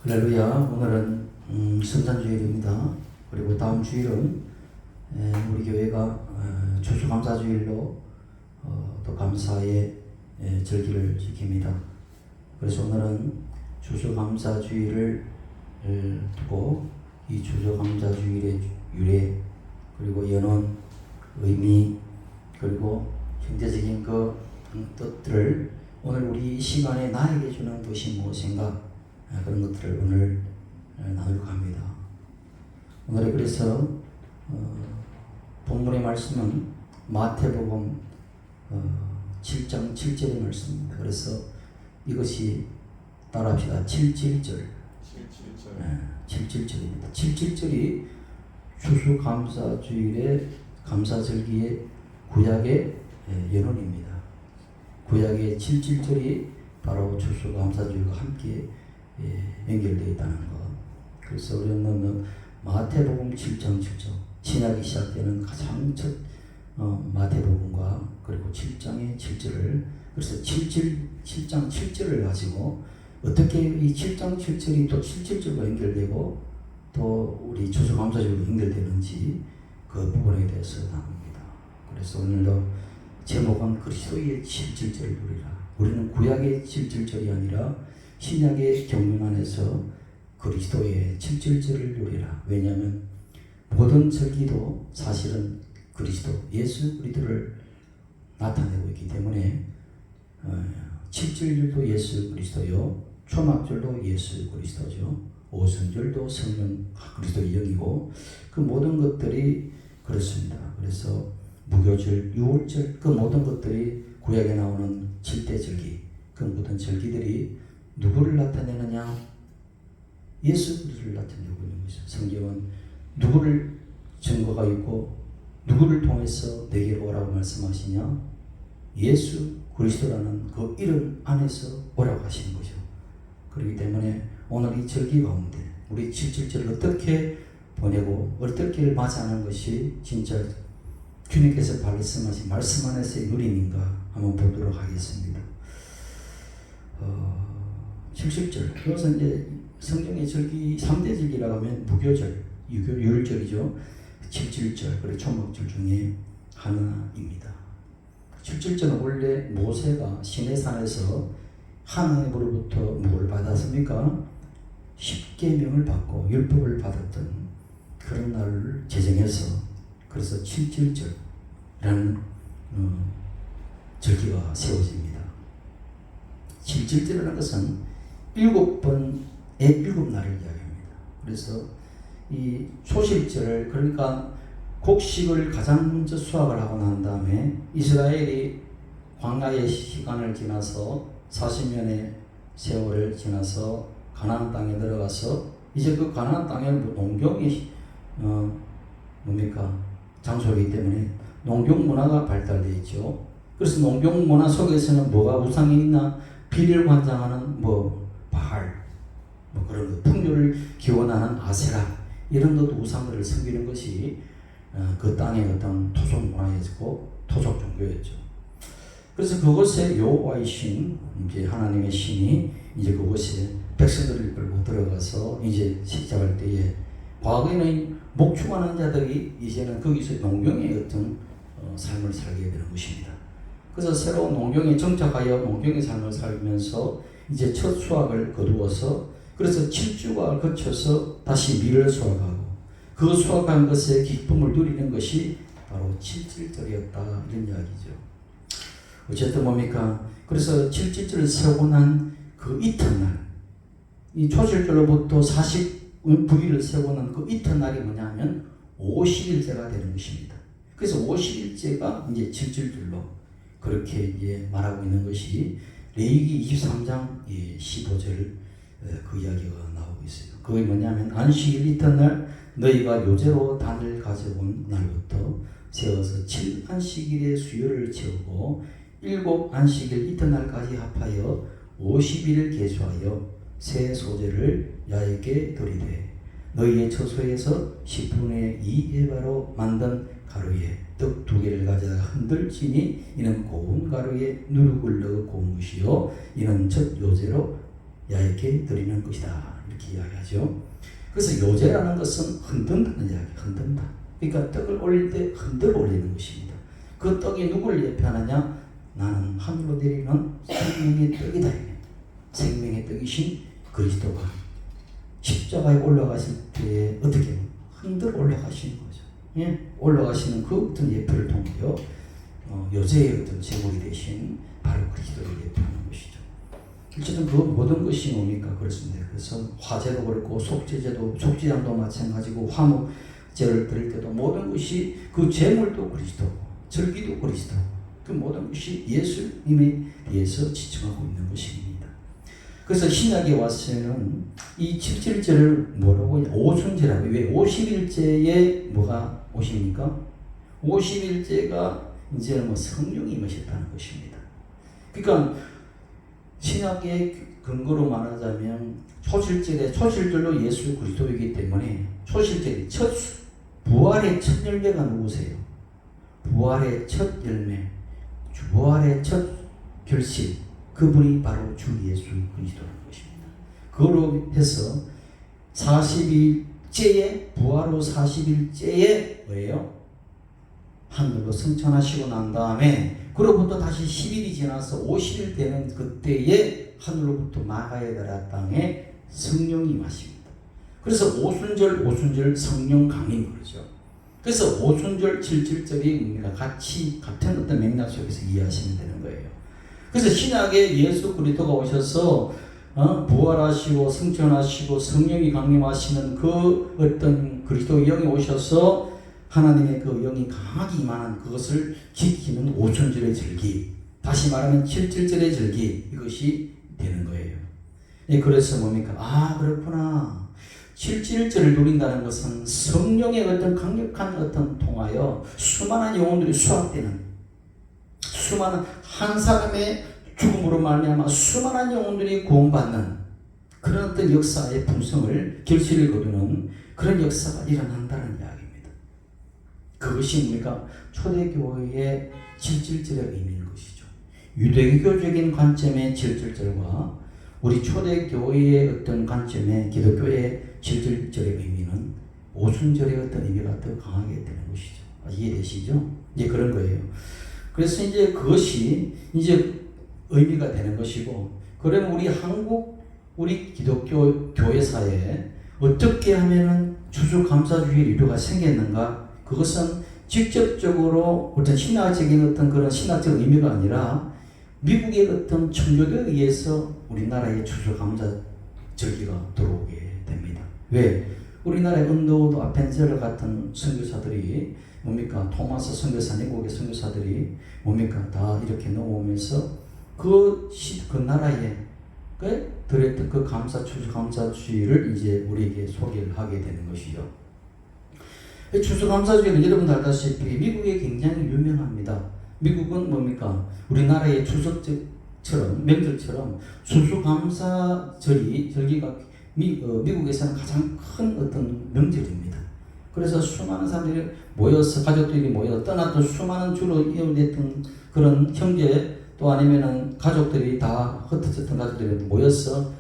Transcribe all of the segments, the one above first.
할렐루야. 오늘은 성탄주일입니다. 그리고 다음 주일은 우리 교회가 추수감사주일로 또 감사의 절기를 지킵니다. 그래서 오늘은 추수감사주일을 두고 이 추수감사주일의 유래, 그리고 연원, 의미, 그리고 형제적인 그 뜻들을 오늘 우리 이 시간에 나에게 주는 것이 무엇인가, 그런 것들을 오늘 나누려고 합니다. 오늘의 그래서 본문의 말씀은 마태복음 7장 7절의 말씀입니다. 그래서 이것이 따라합시다. 7.7절. 7.7절입니다. 7.7절이 추수감사주일의 감사절기의 구약의 예언입니다. 구약의 7.7절이 바로 추수감사주일과 함께 연결되어 있다는 것. 그래서 우리는 마태복음 7장 7절, 신약이 시작되는 가장 첫 마태복음과 그리고 7장의 7절을, 그래서 7장 7절을 가지고 어떻게 이 7장 7절이 또 7.7절과 연결되고 또 우리 추수감사절과 연결되는지 그 부분에 대해서 나눕니다. 그래서 오늘도 제목은 그리스도의 7.7절을 누리라. 우리는 구약의 7.7절이 아니라 신약의 경륜 안에서 그리스도의 7.7절을 누리라. 왜냐하면 모든 절기도 사실은 그리스도, 예수 그리스도를 나타내고 있기 때문에 7.7절도 예수 그리스도요, 초막절도 예수 그리스도죠, 오순절도 성령 그리스도의 영이고, 그 모든 것들이 그렇습니다. 그래서 무교절, 유월절, 그 모든 것들이 구약에 나오는 7대 절기, 그 모든 절기들이 누구를 나타내느냐? 예수 그리스도를 나타내고 있는 것이죠. 성경은 누구를 증거가 있고 누구를 통해서 내게로 오라고 말씀하시냐? 예수 그리스도라는 그 이름 안에서 오라고 하시는 거죠. 그렇기 때문에 오늘 이 절기 가운데 우리 7.7절을 어떻게 보내고 어떻게 맞이하는 것이 진짜 주님께서 말씀하신 말씀 안에서의 누림인가 한번 보도록 하겠습니다. 70절. 그것은 이제 성경의 절기 3대 절기라고 하면 무교절, 유월절이죠. 7.7절, 그리고 초막절 중에 하나입니다. 7.7절은 원래 모세가 시내산에서 하나님으로부터 뭘 받았습니까? 십계명을 받고 율법을 받았던 그런 날을 제정해서, 그래서 7.7절이라는 절기가 세워집니다. 7.7절이라는 것은 7번의 7날을 이야기합니다. 그래서 이 초실절을, 그러니까 곡식을 가장 먼저 수확을 하고 난 다음에 이스라엘이 광야의 시간을 지나서 40년의 세월을 지나서 가나안 땅에 들어가서 이제 그 가나안 땅에는 농경이 뭡니까? 장소이기 때문에 농경 문화가 발달되어 있죠. 그래서 농경 문화 속에서는 뭐가 우상이 있나? 비를 관장하는 바알, 그런 거, 풍요를 기원하는 아세라, 이런 것도 우상들을 섬기는 것이 그 땅의 어떤 토속 문화였고 토속 종교였죠. 그래서 그곳에 여호와의 신, 이제 하나님의 신이 이제 그곳에 백성들을 끌고 들어가서 이제 시작할 때에, 과거에는 목축하는 자들이 이제는 거기서 농경의 어떤 삶을 살게 되는 것입니다. 그래서 새로운 농경에 정착하여 농경의 삶을 살면서 이제 첫 수확을 거두어서, 그래서 7주가 거쳐서 다시 밀을 수확하고 그 수확한 것의 기쁨을 누리는 것이 바로 7.7절이었다, 이런 이야기죠. 어쨌든 뭡니까? 그래서 7.7절을 세우고 난 그 이튿날, 이 초실절로부터 49일을 세우고 난 그 이튿날이 뭐냐면 50일째가 되는 것입니다. 그래서 50일째가 이제 7.7절로 그렇게 이제 말하고 있는 것이 레위기 23장 15절 그 이야기가 나오고 있어요. 그게 뭐냐면 안식일 이튿날 너희가 요제로 단을 가져온 날부터 세워서 7안식일의 수요를 채우고 7안식일 이튿날까지 합하여 50일을 계수하여 새 소재를 야에게 드리되 너희의 처소에서 10분의 2 에바로 만든 가루에 떡 2개를 가져다 흔들지니 이는 고운 가루에 누룩을 넣어 고운 것이요 이는 첫 요제로 야에게 드리는 것이다. 이렇게 이야기하죠. 그래서 요제라는 것은 흔든다는 이야기, 흔든다. 그러니까 떡을 올릴 때 흔들어 올리는 것입니다. 그 떡이 누구를 예표하느냐? 나는 하늘로 내리는 생명의 떡이다. 생명의 떡이신 그리스도가 십자가에 올라가실 때 어떻게 흔들어 올라가시는 거죠. 예? 올라가시는 그 어떤 예표를 통하여 요제의 어떤 제목이 되신 바로 그리스도를 예표하는 것이죠. 어쨌든 그 모든 것이 뭡니까? 그렇습니다. 그래서 화제도 그렇고 속죄제도, 속죄장도 마찬가지고 화목제를 드릴 때도 모든 것이 그 제물도 그리스도고 절기도 그리스도고 그 모든 것이 예수님에 의해서 지칭하고 있는 것입니다. 그래서 신약에 와서는 이 77제를 뭐라고 하냐? 오순제라고. 왜 50일제에 뭐가 50입니까? 50일제가 이제 뭐 성령이 임하셨다는 것입니다. 그러니까 신약의 근거로 말하자면 초실절로 예수 그리스도이기 때문에 초실절이 부활의 첫 열매가 누구세요? 부활의 첫 열매, 부활의 첫 결실, 그분이 바로 주 예수 그리스도라는 것입니다. 그로 해서 40일째에 부활 후 40일째에 뭐예요? 하늘로 승천하시고 난 다음에 그로부터 다시 10일이 지나서 50일 되는 그때에 하늘로부터 마가에다라 땅에 성령이 임하십니다. 그래서 오순절 성령 강림 그러죠. 그래서 오순절 77절이 뭡니까? 같은 어떤 맥락 속에서 이해하시면 되는 거예요. 그래서 신약에 예수 그리스도가 오셔서 부활하시고 승천하시고 성령이 강림하시는 그 어떤 그리스도의 영이 오셔서 하나님의 그 영이 강하게 임하는 그것을 지키는 오순절의 절기, 다시 말하면 77절의 절기, 이것이 되는 거예요. 예, 그래서 뭡니까? 아, 그렇구나. 77절을 누린다는 것은 성령의 어떤 강력한 어떤 통하여 수많은 영혼들이 수확되는, 수많은 한 사람의 죽음으로 말미암아 수많은 영혼들이 구원받는 그런 어떤 역사의 풍성을 결실을 거두는 그런 역사가 일어난다는 이야기입니다. 그것이 뭡니까? 초대교회의 77절의 의미인 것이죠. 유대교적인 관점의 77절과 우리 초대교회의 어떤 관점의 기독교의 77절의 의미는 오순절의 어떤 의미가 더 강하게 되는 것이죠. 이해되시죠? 이제 그런 거예요. 그래서 이제 그것이 이제 의미가 되는 것이고, 그러면 우리 기독교 교회사에 어떻게 하면은 추수감사주일 일요가 생겼는가? 그것은 직접적으로 어떤 신화적인 어떤 그런 신학적 의미가 아니라 미국의 어떤 청교도에 의해서 우리나라의 추수감사절기가 들어오게 됩니다. 왜? 우리나라의 언더우드 아펜젤 같은 선교사들이 뭡니까? 토마스 선교사님, 미국의 선교사들이 뭡니까? 다 이렇게 넘어오면서 그 나라에 드렸던 그 추수감사주일을 이제 우리에게 소개를 하게 되는 것이죠. 추수감사주일은 여러분 알다시피 미국에 굉장히 유명합니다. 미국은 뭡니까? 우리나라의 추석처럼 명절처럼 추수감사절기가 미국에서는 가장 큰 어떤 명절입니다. 그래서 수많은 사람들이 모여서 가족들이 모여 떠났던 수많은 주로 이혼됐던 그런 형제 또 아니면은 가족들이 다 흩어졌던 가족들이 모여서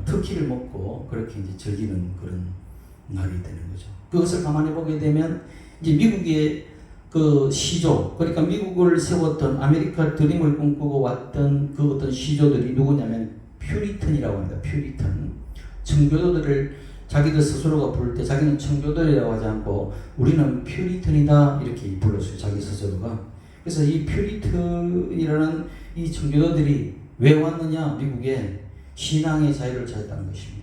터키를 먹고 그렇게 이제 즐기는 그런 날이 되는 거죠. 그것을 가만히 보게 되면 이제 미국의 그 시조, 그러니까 미국을 세웠던 아메리카 드림을 꿈꾸고 왔던 그 어떤 시조들이 누구냐면 퓨리턴이라고 합니다. 퓨리턴. 청교도들을 자기들 스스로가 부를 때 자기는 청교도라고 하지 않고 우리는 퓨리턴이다 이렇게 불렀어요. 자기 스스로가. 그래서 이 퓨리턴이라는 이 청교도들이 왜 왔느냐? 미국에 신앙의 자유를 찾았다는 것입니다.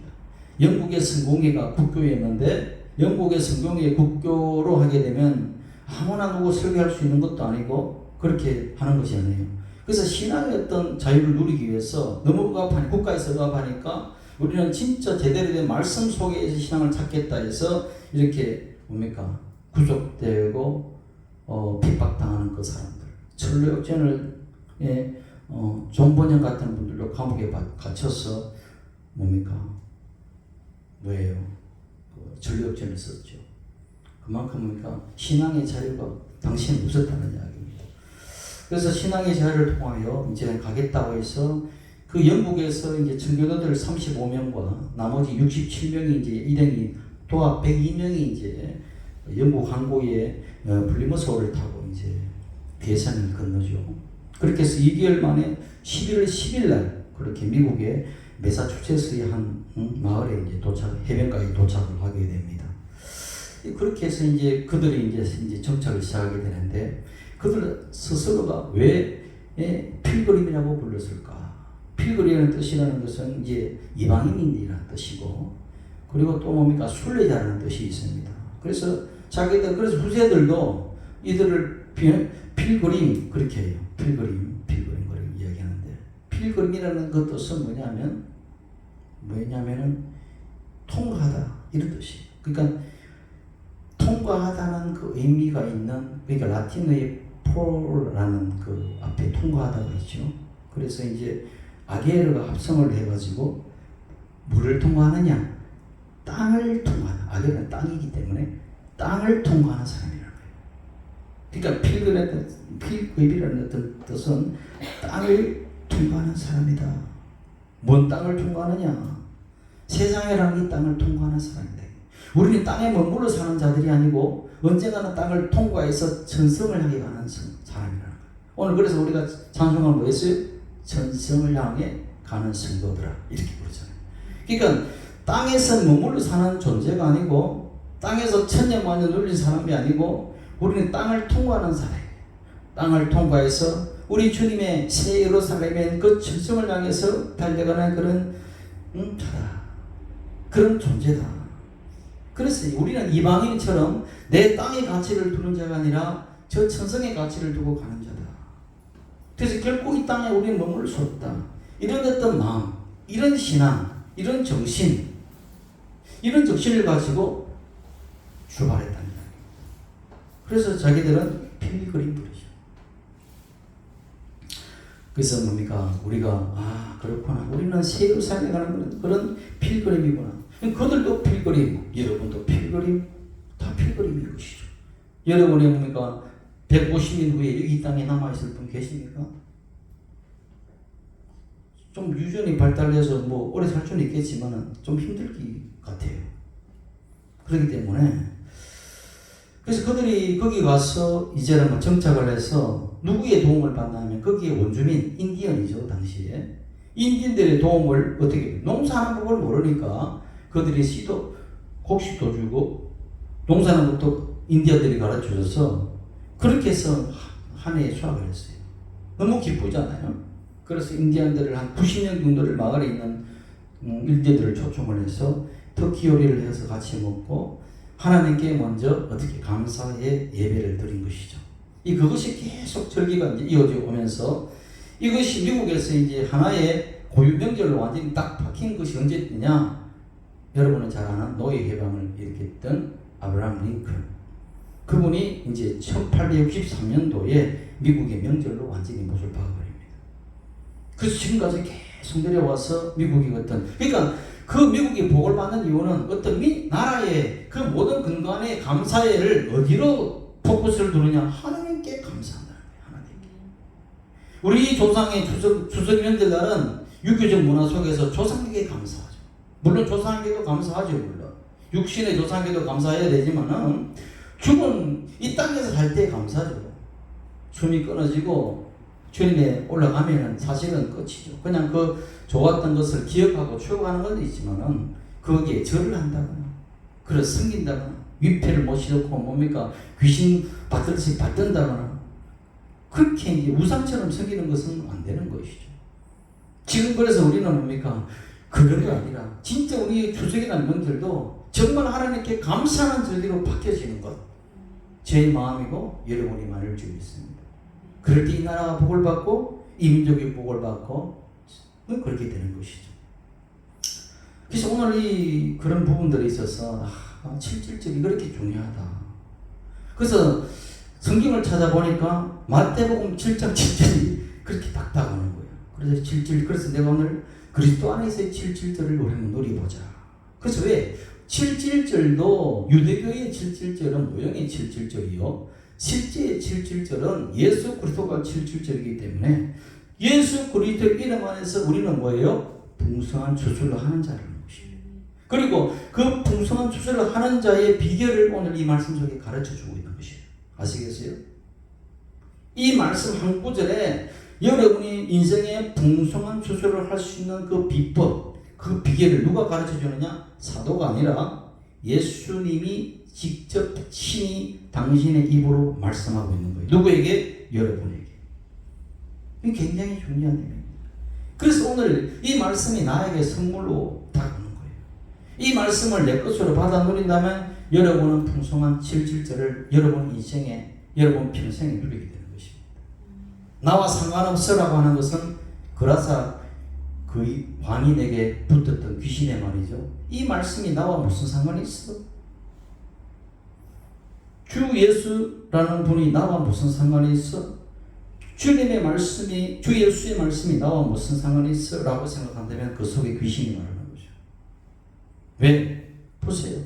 영국의 성공회가 국교였는데 영국의 성공회 국교로 하게 되면 아무나 누구 설교할 수 있는 것도 아니고 그렇게 하는 것이 아니에요. 그래서 신앙의 어떤 자유를 누리기 위해서 너무 국가에서 억압하니까 우리는 진짜 제대로 된 말씀 속에서 신앙을 찾겠다 해서 이렇게 뭡니까? 구속되고 핍박당하는 그 사람들, 천로역전을 종번영 같은 분들도 감옥에 갇혀서 뭡니까? 뭐예요? 전력전을 썼죠. 그만큼 뭡니까? 신앙의 자유가 당시에 없었다는 이야기입니다. 그래서 신앙의 자유를 통하여 이제 가겠다고 해서 그 영국에서 이제 청교도들 35명과 나머지 67명이 이제 일행이 도합 102명이 이제 영국 항구에 플리머스호를 타고 이제 대서를 건너죠. 그렇게 해서 2개월 만에 11월 10일 날 그렇게 미국의 매사추세츠의 한 마을에 이제 해변가에 도착을 하게 됩니다. 그렇게 해서 이제 그들이 이제 정착을 시작하게 되는데 그들 스스로가 왜 필그림이라고 불렀을까? 필그림이라는 뜻이라는 것은 이제 이방인이라는 뜻이고, 그리고 또 뭡니까? 순례자라는 뜻이 있습니다. 그래서 그래서 후세들도 이들을 필그림 그렇게 해요. 필그림 그렇게 이야기하는데, 필그림이라는 그 뜻은 뭐냐면은 통과하다 이런 뜻이에요. 그러니까 통과하다는 그 의미가 있는, 그러니까 라틴어의 폴라는 그 앞에 통과하다가 있죠. 그래서 이제 아게르가 합성을 해가지고 물을 통과하느냐, 땅을 통과하는, 아게르는 땅이기 때문에 땅을 통과하는 사람이라는 거예요. 그러니까 필그림이라는 어떤 뜻은 땅을 통과하는 사람이다. 뭔 땅을 통과하느냐? 세상이라는 이 땅을 통과하는 사람이다. 우리는 땅에 머물러 사는 자들이 아니고 언젠가는 땅을 통과해서 천성을 향해 가는 사람이라는 거예요. 오늘 그래서 우리가 찬송을 뭐 했어요? 천성을 향해 가는 성도들아 이렇게 부르잖아요. 그러니까 땅에서 머물러 사는 존재가 아니고, 땅에서 천년만년 눌린 사람이 아니고, 우리는 땅을 통과하는 사람이에요. 땅을 통과해서 우리 주님의 새 예루살렘의 그 천성을 향해서 달려가는 그런 자다. 그런 존재다. 그래서 우리는 이방인처럼 내 땅의 가치를 두는 자가 아니라 저 천성의 가치를 두고 가는 자다. 그래서 결코 이 땅에 우리는 머물 수 없다. 이런 어떤 마음, 이런 신앙, 이런 정신, 이런 정신을 가지고 출발했다는 이야기. 그래서 자기들은 필그림 부르죠. 그래서 뭡니까? 우리가 그렇구나. 우리는 새 예루살렘에 가는 그런 필그림이구나. 그들도 필그림, 여러분도 필그림, 다 필그림인 것이죠. 여러분이 뭡니까? 150년 후에 이 땅에 남아있을 분 계십니까? 좀 유전이 발달해서 뭐 오래 살 수는 있겠지만 좀 힘들 것 같아요. 그렇기 때문에 그래서 그들이 거기 가서 이제는 정착을 해서 누구의 도움을 받냐면 거기에 원주민 인디언이죠. 당시에 인디언들의 도움을 어떻게, 농사하는 법을 모르니까 그들이 곡식도 주고 농사하는 것도 인디언들이 가르쳐줘서 그렇게 해서 한 해에 수확을 했어요. 너무 기쁘잖아요. 그래서 인디언들을 한 90명 정도를 마을에 있는 인디언들을 초청을 해서 터키 요리를 해서 같이 먹고 하나님께 먼저 어떻게 감사의 예배를 드린 것이죠. 그것이 계속 절기가 이제 이어져 오면서 이것이 미국에서 이제 하나의 고유 명절로 완전히 딱 박힌 것이 언제냐? 여러분은 잘 아는 노예 해방을 일으켰던 아브라함 링컨. 그분이 이제 1863년도에 미국의 명절로 완전히 못을 박아버립니다. 그래서 지금까지 계속 내려와서 미국이 그러니까 그 미국이 복을 받는 이유는 어떤 나라의 그 모든 근간의 감사회를 어디로 포커스를 두느냐? 하나님께 감사한다는 거예요. 하나님께. 우리 조상의 추석 명절날은 유교적 문화 속에서 조상에게 감사하죠. 물론 조상에게도 감사하죠. 물론 육신의 조상에게도 감사해야 되지만은 죽은 이 땅에서 살 때 감사죠. 숨이 끊어지고 주님에 올라가면은 사실은 끝이죠. 그냥 그 좋았던 것을 기억하고 추억하는 건 있지만은 거기에 절을 한다거나, 그걸 섬긴다거나, 위패를 모시놓고 뭡니까? 귀신 받듯이 받든다거나, 그렇게 이제 우상처럼 섬기는 것은 안 되는 것이죠. 지금 그래서 우리는 뭡니까? 그런 게 아니라 진짜 우리 추석이라는 명절도 정말 하나님께 감사하는 절기로 바뀌어지는 것, 제 마음이고 여러분이 많을 줄 믿습니다. 그럴 때 이 나라가 복을 받고 이 민족이 복을 받고 그렇게 되는 것이죠. 그래서 오늘 그런 부분들에 있어서 7절이 그렇게 중요하다. 그래서 성경을 찾아보니까 마태복음 7장 7절이 그렇게 딱 나오는 거예요. 그래서 7절, 그래서 내가 오늘 그리스도 안에서의 7절을 우리는 누려보자. 그래서 왜? 7절도 유대교의 7절은 모형의 7절이요. 실제의 7절은 예수 그리스도가 7절이기 때문에 예수 그리스도의 이름 안에서 우리는 뭐예요? 풍성한 추수를 하는 자라는 것입니다. 그리고 그 풍성한 추수를 하는 자의 비결을 오늘 이 말씀 속에 가르쳐주고 있는 것이에요. 아시겠어요? 이 말씀 한 구절에 여러분이 인생의 풍성한 추수를 할 수 있는 그 비법, 그 비결을 누가 가르쳐주느냐? 사도가 아니라 예수님이 직접 친히 당신의 입으로 말씀하고 있는 거예요. 누구에게? 여러분에게. 이게 굉장히 중요한 일입니다. 그래서 오늘 이 말씀이 나에게 선물로 다가오는 거예요. 이 말씀을 내 것으로 받아 누린다면 여러분은 풍성한 77절을 여러분 인생에, 여러분 평생에 누리게 되는 것입니다. 나와 상관없어라고 하는 것은 그라사 그 왕인에게 붙었던 귀신의 말이죠. 이 말씀이 나와 무슨 상관이 있어? 주 예수라는 분이 나와 무슨 상관이 있어? 주님의 말씀이, 주 예수의 말씀이 나와 무슨 상관이 있어? 라고 생각한다면 그 속에 귀신이 말하는 거죠. 왜? 보세요.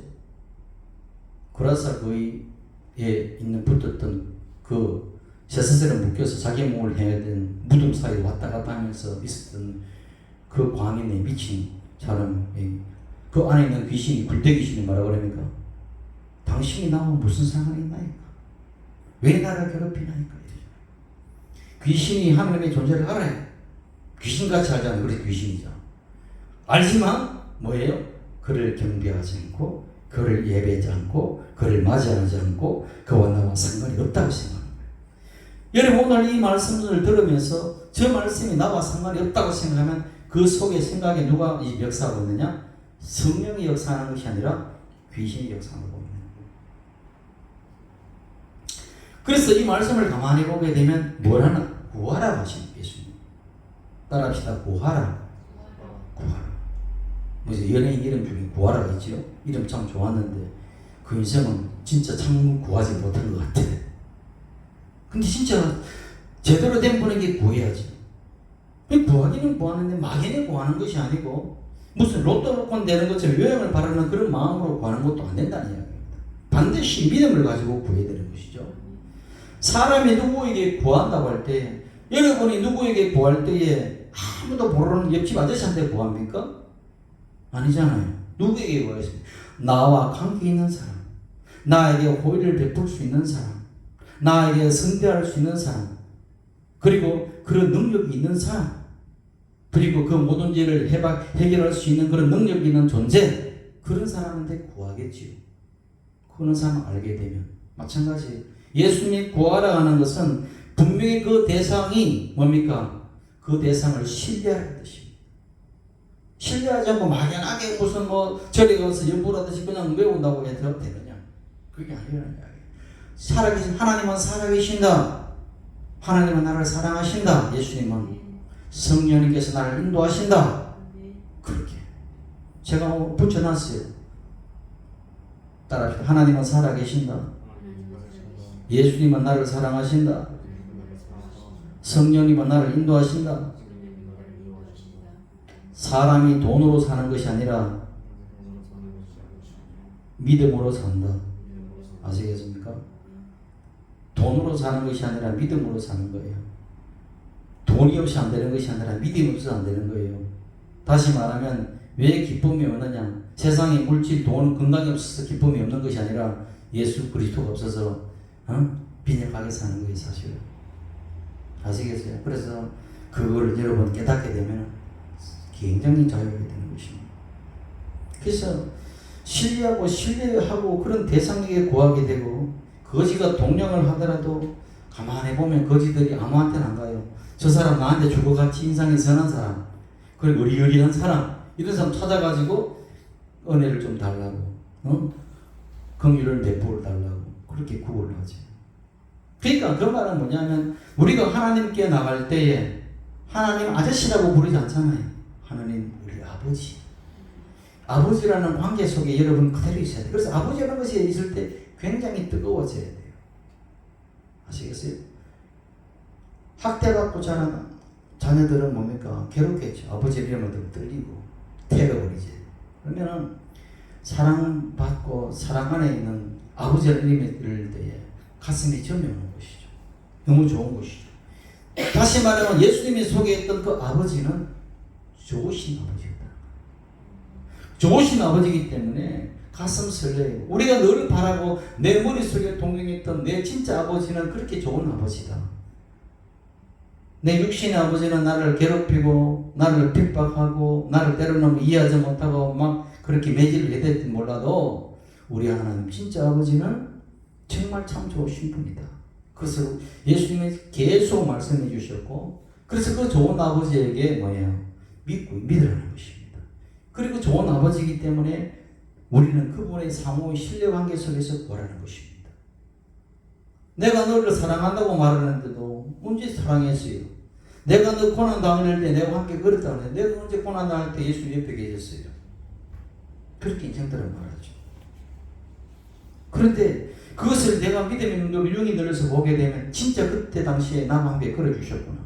그라사 그에 있는 붙었던 그 쇠사슬에 묶여서 자기 몸을 해야 되는 무덤 사이에 왔다 갔다 하면서 있었던 그 광인에 미친 사람, 그 안에 있는 귀신이, 굴대 귀신이 뭐라 그럽니까? 당신이 나와 무슨 상관이 있나이까? 왜 나를 괴롭히나이까? 귀신이 하나님의 존재를 알아요. 귀신같이 알잖아요. 그래서 귀신이죠. 알지만 뭐예요? 그를 경배하지 않고, 그를 예배하지 않고, 그를 맞이하지 않고, 그와 나와 상관이 없다고 생각합니다. 여러분 오늘 이 말씀을 들으면서 저 말씀이 나와 상관이 없다고 생각하면 그 속에 생각에 누가 역사하고 있느냐? 성령이 역사하는 것이 아니라 귀신이 역사하는 겁니다. 그래서 이 말씀을 가만히 보게 되면 뭘 하나? 구하라 하신 예수님. 따라합시다. 구하라. 구하라. 뭐지? 연예인 이름 중에 구하라가 있지요? 이름 참 좋았는데 그 인생은 진짜 참 구하지 못한 것 같아. 근데 진짜 제대로 된 분에게 구해야지. 구하기는 구하는데 막연히 구하는 것이 아니고 무슨 로또 복권 되는 것처럼 요양을 바라는 그런 마음으로 구하는 것도 안 된다는 이야기입니다. 반드시 믿음을 가지고 구해야 되는 것이죠. 사람이 누구에게 구한다고 할 때, 여러분이 누구에게 구할 때에 아무도 모르는 옆집 아저씨한테 구합니까? 아니잖아요. 누구에게 구하겠습니까? 나와 관계 있는 사람, 나에게 호의를 베풀 수 있는 사람, 나에게 성대할 수 있는 사람, 그리고 그런 능력이 있는 사람, 그리고 그 모든 일을 해결할 수 있는 그런 능력이 있는 존재, 그런 사람한테 구하겠지요. 그런 사람 알게 되면 마찬가지예요. 예수님이 구하라 하는 것은 분명히 그 대상이 뭡니까? 그 대상을 신뢰하는 뜻입니다. 신뢰하지 않고 막연하게 무슨 절에 가서 연보라듯이 그냥 외운다고 해도 되느냐? 그게 아니라는 이야기예요. 살아계신 하나님은 살아계신다. 하나님은 나를 사랑하신다. 예수님은 성령님께서 나를 인도하신다. 그렇게 제가 붙여놨어요. 따라합시다. 하나님은 살아계신다. 예수님은 나를 사랑하신다. 성령님은 나를 인도하신다. 사람이 돈으로 사는 것이 아니라 믿음으로 산다. 아시겠습니까? 돈으로 사는 것이 아니라 믿음으로 사는 거예요. 돈이 없이 안 되는 것이 아니라 믿음이 없어서 안 되는 거예요. 다시 말하면 왜 기쁨이 없느냐? 세상에 물질, 돈, 건강이 없어서 기쁨이 없는 것이 아니라 예수 그리스도가 없어서 빈약하게 사는 거예요, 사실은. 아시겠어요? 그래서 그걸 여러분 깨닫게 되면 굉장히 자유하게 되는 것입니다. 그래서 신뢰하고 그런 대상에게 구하게 되고 거지가 동령을 하더라도 가만히 보면 거지들이 아무한테는 안 가요. 저 사람 나한테 주고같이 인상이 선한 사람, 그리고 의리의리한 사람, 이런 사람 찾아가지고 은혜를 좀 달라고, 긍휼을 베풀어 달라고 그렇게 구호를 하죠. 그러니까 그 말은 뭐냐면 우리가 하나님께 나갈 때에 하나님 아저씨라고 부르지 않잖아요. 하나님 우리 아버지. 아버지라는 관계 속에 여러분 그대로 있어야 돼요. 그래서 아버지라는 것이 있을 때 굉장히 뜨거워져야 돼요. 아시겠어요? 학대받고 자란 자녀들은 뭡니까? 괴롭겠죠. 아버지 이름을 떨리고 태워버리지. 그러면은 사랑받고 사랑 안에 있는 아버지의 이름을 들을 때에 가슴이 저며오는 것이죠. 너무 좋은 것이죠. 다시 말하면 예수님이 소개했던 그 아버지는 좋으신 아버지였다. 좋으신 아버지이기 때문에 가슴 설레요. 우리가 늘 바라고 내 머릿속에 동경했던 내 진짜 아버지는 그렇게 좋은 아버지다. 내 육신의 아버지는 나를 괴롭히고 나를 핍박하고 나를 때로는 이해하지 못하고 막 그렇게 매질을 해댔지 몰라도 우리 하나님 진짜 아버지는 정말 참 좋으신 분이다. 그것을 예수님이 계속 말씀해 주셨고, 그래서 그 좋은 아버지에게 뭐예요? 믿으라는 것입니다. 그리고 좋은 아버지이기 때문에 우리는 그분의 상호의 신뢰관계 속에서 구하라는 것입니다. 내가 너를 사랑한다고 말하는데도 언제 사랑했어요? 내가 너 고난 당할 때 내가 함께 걸었다 하는데 내가 언제 고난 당할 때 예수 옆에 계셨어요? 그렇게 인생들은 말하죠. 그런데 그것을 내가 믿음의 눈으로 용이 들어서 보게 되면 진짜 그때 당시에 나 함께 걸어주셨구나.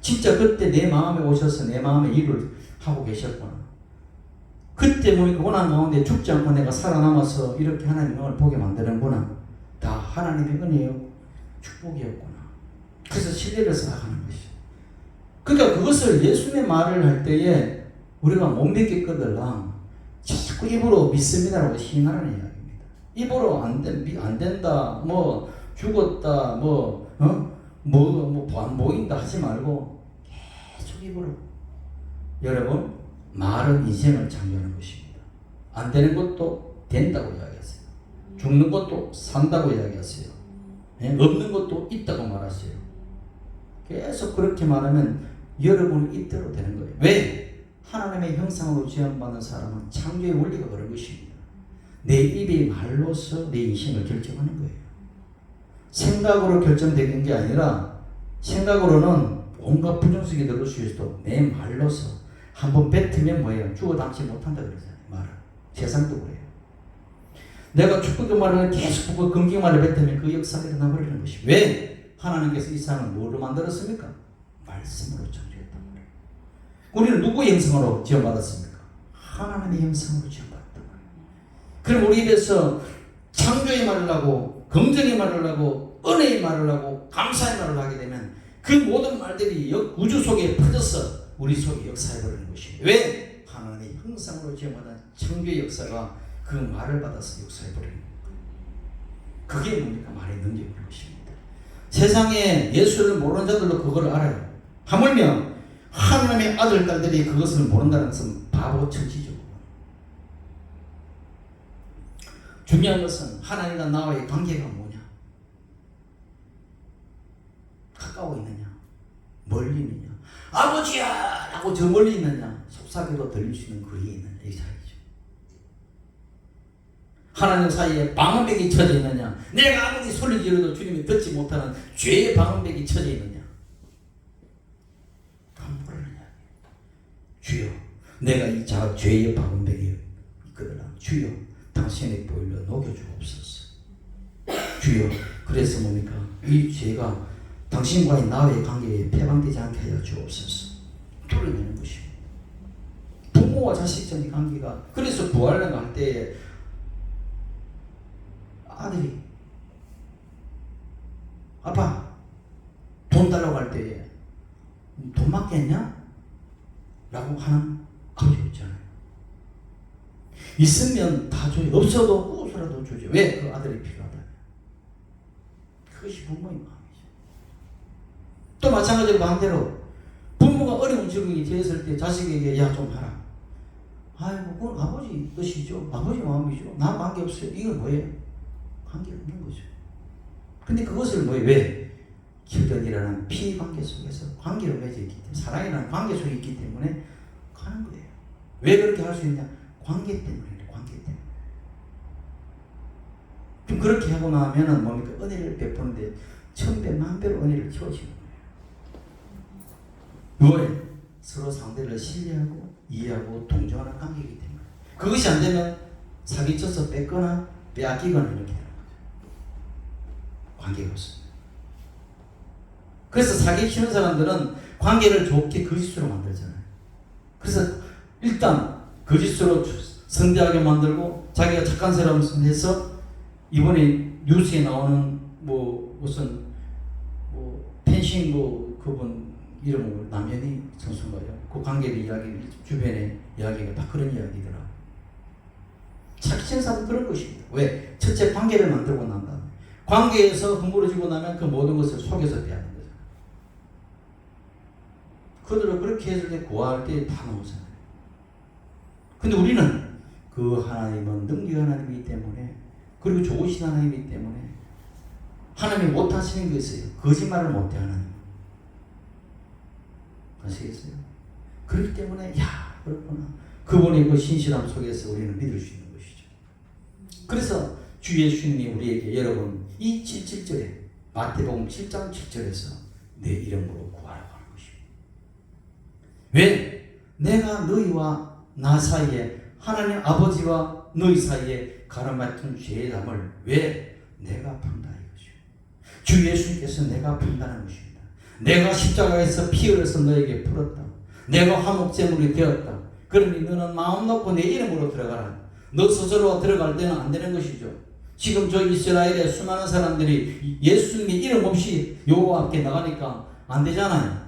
진짜 그때 내 마음에 오셔서 내 마음에 일을 하고 계셨구나. 그때 보니까 고난 가운데 죽지 않고 내가 살아남아서 이렇게 하나님의 은혜를 보게 만드는구나. 다 하나님의 은혜요 축복이었구나. 그래서 신뢰를 쌓아가는 것이죠. 그러니까 그것을 예수님의 말을 할 때에 우리가 못 믿겠거들랑 자꾸 입으로 믿습니다라고 시인하는 이야기입니다. 입으로 안 된다, 뭐 죽었다, 안 보인다 하지 말고 계속 입으로. 여러분, 말은 인생을 창조하는 것입니다. 안 되는 것도 된다고 이야기하세요. 죽는 것도 산다고 이야기하세요. 없는 것도 있다고 말하세요. 계속 그렇게 말하면 여러분 입대로 되는 거예요. 왜? 하나님의 형상으로 지음받은 사람은 창조의 원리가 그런 것입니다. 내 입의 말로서 내 인생을 결정하는 거예요. 생각으로 결정되는 게 아니라 생각으로는 온갖 부정성이 들을 수 있어도 내 말로서 한번 뱉으면 뭐예요? 주워 담지 못한다 그러잖아요. 말을. 세상도 그래요. 내가 축복의 말을 계속 보고 긍정 말을 뱉으면 그 역사가 일어나 버리는 것이. 왜? 하나님께서 이 세상을 뭐로 만들었습니까? 말씀으로 창조했단 말이에요. 우리는 누구의 형상으로 지어받았습니까? 하나님의 형상으로 지어받았단 말이에요. 그럼 우리 입에서 창조의 말을 하고 긍정의 말을 하고 은혜의 말을 하고 감사의 말을 하게 되면 그 모든 말들이 우주 속에 퍼져서 우리 속에 역사해버리는 것이에요. 왜? 하나님의 형상으로 지어받은 창조의 역사가 그 말을 받아서 역사해버리는 거예요. 그게 뭡니까? 말의 능력인 것입니다. 세상에 예수를 모르는 자들도 그걸 알아요. 하물며 하나님의 아들, 딸들이 그것을 모른다는 것은 바보 천지죠. 중요한 것은 하나님과 나와의 관계가 뭐냐? 가까워 있느냐? 멀리 있느냐? 아버지야! 라고 저 멀리 있느냐? 속삭여도 들릴 수 있는 거리에 있느냐? 이 차이죠. 하나님 사이에 방음벽이 쳐져 있느냐? 내가 아무리 소리 지르도 주님이 듣지 못하는 죄의 방음벽이 쳐져 있느냐? 모르느냐? 주여, 내가 이 죄의 방음벽이 있거든. 주여, 당신의 보혈로 녹여주옵소서. 주여, 그래서 뭡니까? 이 죄가 당신과의 나의 관계에 폐방되지 않게 하여 주옵소서. 뚫어내는 것입니다. 부모와 자식간의 관계가, 그래서 부활을 할 때에 아들이 아빠 돈 달라고 할 때에 돈 맞겠냐? 라고 하는 아버지 있잖아요. 있으면 다 줘요. 없어도 꾸서라도 주죠. 왜? 그 아들이 필요하다. 그것이 부모의 마음이죠. 또 마찬가지로 반대로 부모가 어려운 적응이 되었을 때 자식에게 야 좀 하라. 아이고 그건 아버지 뜻이죠. 아버지 마음이죠. 나 관계없어요. 이건 뭐예요? 관계 없는 거죠. 근데 그것을 뭐예요? 왜? 혈연이라는 피관계 속에서 관계로 맺어 있기 때문에, 사랑이라는 관계 속에 있기 때문에 가는 거예요. 왜 그렇게 할 수 있냐? 관계 때문에. 관계 때문에. 좀 그렇게 하고 나면은 뭡니까? 은혜를 베푸는데 천배 만배로 은혜를 키워주는 거예요. 왜? 서로 상대를 신뢰하고 이해하고 동정하는 관계이기 때문에. 그것이 안 되면 사기쳐서 뺏거나 빼앗기거나 이렇게 되는 거죠. 관계가 없습니다. 그래서 사기치는 사람들은 관계를 좋게 거짓으로 만들잖아요. 그래서 일단 거짓으로 성대하게 만들고 자기가 착한 사람 해서 이번에 뉴스에 나오는 무슨 펜싱 그분 이름은 남현희 선수인가요? 그 관계의 이야기, 주변의 이야기가 다 그런 이야기더라. 착신사는 그런 것입니다. 왜? 첫째 관계를 만들고 난 다음에 관계에서 허물어지고 나면 그 모든 것을 속여서 대하는 거죠. 그들은 그렇게 해서 구할 때 다 나오잖아요. 근데 우리는 그 하나님은 능력 하나님이기 때문에, 그리고 좋으신 하나님이기 때문에 하나님이 못하시는 게 있어요. 거짓말을 못해 하나님. 아시겠어요? 그렇기 때문에 그렇구나. 그분의 그 신실함 속에서 우리는 믿을 수 있는 것이죠. 그래서 주 예수님이 우리에게 여러분 이 7절에 마태복음 7장 7절에서 내 이름으로 구하라고 하는 것입니다. 왜? 내가 너희와 나 사이에, 하나님 아버지와 너희 사이에 가로막힌 죄의 담을 왜 내가 푼다 이거죠. 주 예수님께서 내가 푼다는 것입니다. 내가 십자가에서 피 흘려서 너에게 풀었다. 내가 화목제물이 되었다. 그러니 너는 마음 놓고 내 이름으로 들어가라. 너 스스로 들어갈 때는 안 되는 것이죠. 지금 저 이스라엘의 수많은 사람들이 예수님의 이름 없이 여호와 앞에 나가니까 안 되잖아요.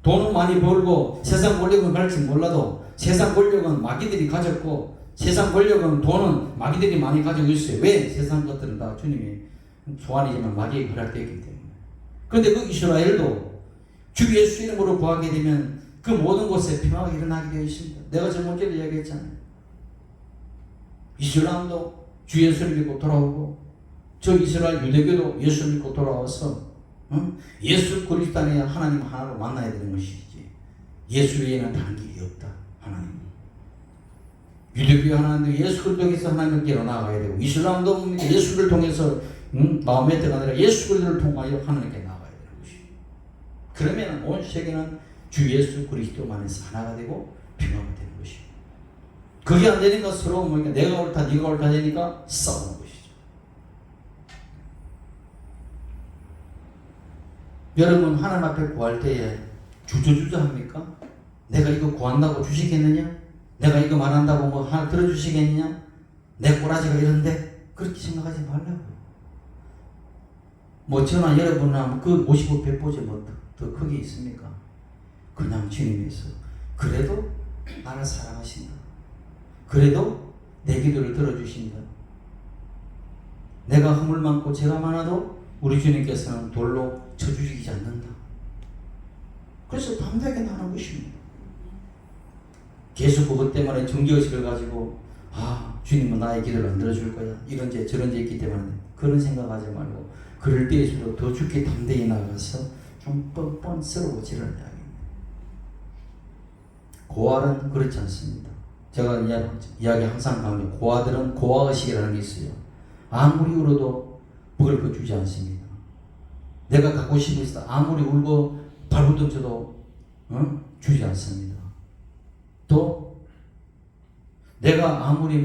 돈은 많이 벌고 세상 권력은 갈지 몰라도 세상 권력은 마귀들이 가졌고 세상 권력은 돈은 마귀들이 많이 가지고 있어요. 왜? 세상 것들은 다 주님의 소환이지만 마귀의 허락되었기 때문에. 그런데 그 이스라엘도 주 예수 이름으로 구하게 되면 그 모든 곳에 평화가 일어나게 되어 있습니다. 내가 저번주에 이야기했잖아요. 이슬람도 주 예수를 믿고 돌아오고, 저 이스라엘 유대교도 예수 믿고 돌아와서 예수 그리스도 안에 하나님 하나로 만나야 되는 것이지, 예수 외에는 다른 길이 없다. 하나님 유대교 하나님도 예수 그리스도에서 하나님께로 나아가야 되고, 이슬람도 예수를 통해서 마음의 때가 아니라 예수 그리스도를 통하여 하나님께 나아가야 되는 것이죠. 그러면 온 세계는 주 예수 그리스도만에서 하나가 되고 평화가 되는 것입니다. 그게 안 되니까 서로 뭐니까 내가 옳다 네가 옳다 되니까 싸우는 것이죠. 여러분 하나님 앞에 구할 때에 주저주저합니까? 내가 이거 구한다고 주시겠느냐? 내가 이거 말한다고 뭐 하나 들어주시겠느냐? 내 꼬라지가 이런데? 그렇게 생각하지 말라고요. 뭐 저나 여러분이나 그 55, 100보지 뭐 더 크게 있습니까? 그냥 주님께서 그래도 나를 사랑하신다. 그래도 내 기도를 들어주신다. 내가 허물 많고 죄가 많아도 우리 주님께서는 돌로 쳐주시지 않는다. 그래서 담대하게 나가는 것입니다. 계속 그것 때문에 정죄의식을 가지고 주님은 나의 기도를 안 들어줄 거야. 이런 죄 저런 죄 있기 때문에 그런 생각하지 말고 그럴 때일수록 더 죽게 담대히 나가서 좀 뻔뻔스러워지는 이야기입니다. 고아는 그렇지 않습니다. 제가 이야기 항상 하면 고아들은 고아의식이라는 게 있어요. 아무리 울어도 먹을 거 주지 않습니다. 내가 갖고 싶은 있어 아무리 울고 발부둥 쳐도 주지 않습니다. 또 내가 아무리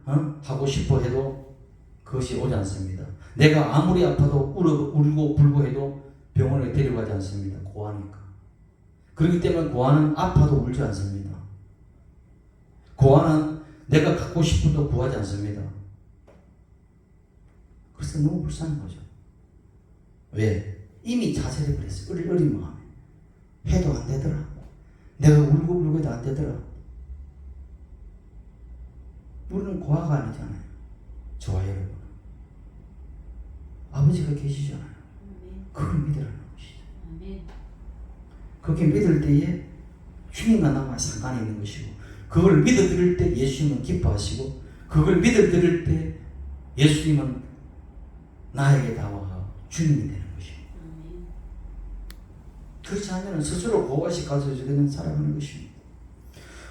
하고 싶어 해도 그것이 오지 않습니다. 내가 아무리 아파도 울고 불고 해도 병원에 데려가지 않습니다. 고아니까. 그렇기 때문에 고아는 아파도 울지 않습니다. 고아는 내가 갖고 싶어도 구하지 않습니다. 그래서 너무 불쌍한 거죠. 왜? 이미 자살해 버렸어요. 어린 마음에. 해도 안 되더라. 내가 울고 해도 안 되더라. 우리는 고아가 아니잖아요. 저와 여러분. 아버지가 계시잖아요. 그걸 믿으라는 것이죠. 그렇게 믿을 때에 주님과 나와 상관이 있는 것이고, 그걸 믿어드릴 때 예수님은 기뻐하시고, 그걸 믿어드릴 때 예수님은 나에게 다가가 주님이 되는 것입니다. 그렇지 않으면 스스로 고아식 가져주는 살아가는 것입니다.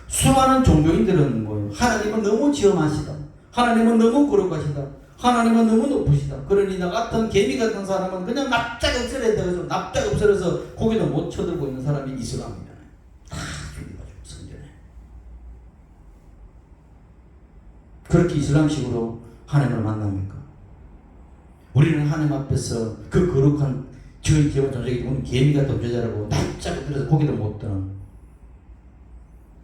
수많은 종교인들은 뭐예요? 하나님은 너무 지엄하시다. 하나님은 너무 거룩하시다. 하나님은 너무 높으시다. 그러니 나 같은 개미 같은 사람은 그냥 납작 엎드려야 되고 납작 엎드려서 고개도 못 쳐들고 있는 사람이 이슬람이잖아요. 다 죽여가지고 성전에. 그렇게 이슬람식으로 하나님을 만납니까? 우리는 하나님 앞에서 그 거룩한 저희 기본 존재이기 때문에 개미 같은 존재라고 납작 엎드려서 고개도 못 드는,